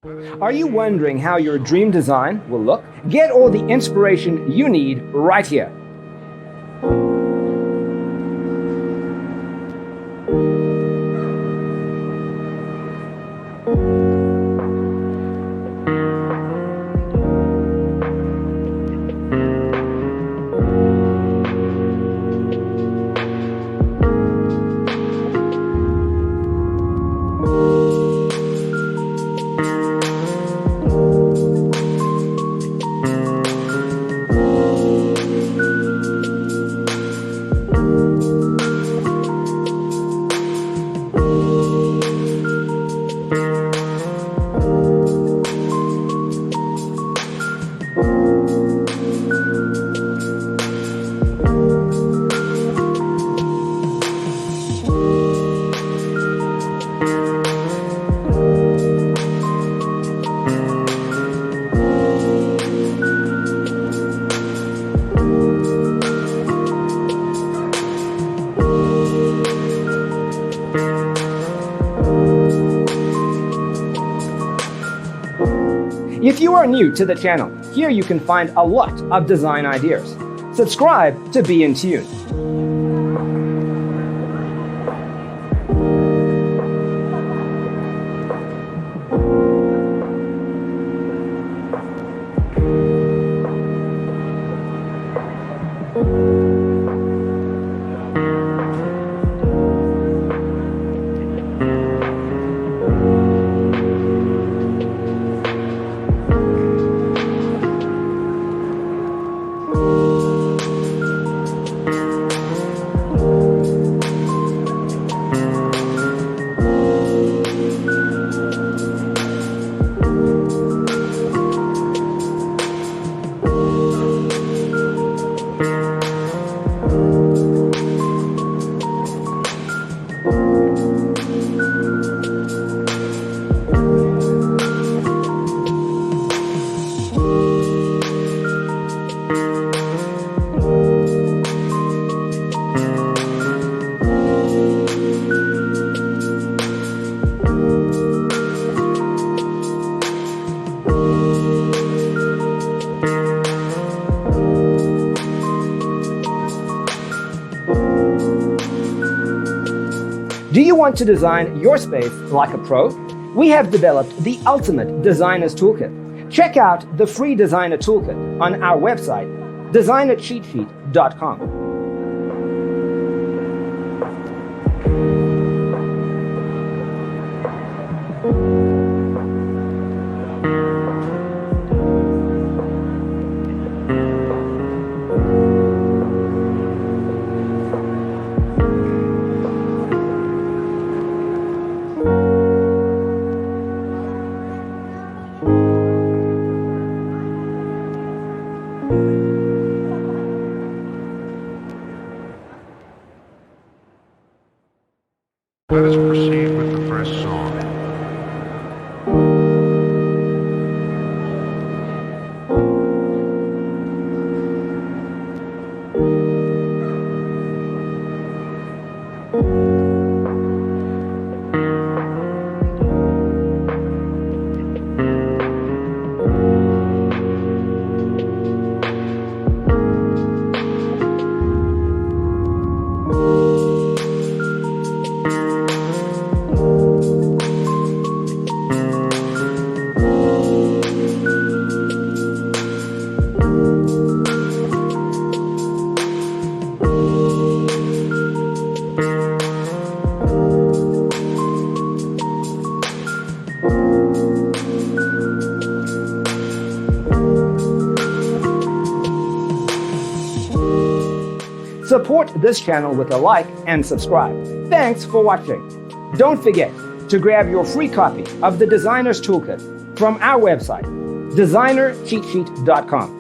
Are you wondering how your dream design will look? Get all the inspiration you need right here. If you are new to the channel, here you can find a lot of design ideas. Subscribe to be in tune. Do you want to design your space like a pro? We have developed the ultimate designer's toolkit. Check out the free designer toolkit on our website, designercheatsheet.com. Let us proceed with the first song. Support this channel with a like and subscribe. Thanks for watching. Don't forget to grab your free copy of the Designer's Toolkit from our website, designercheatsheet.com.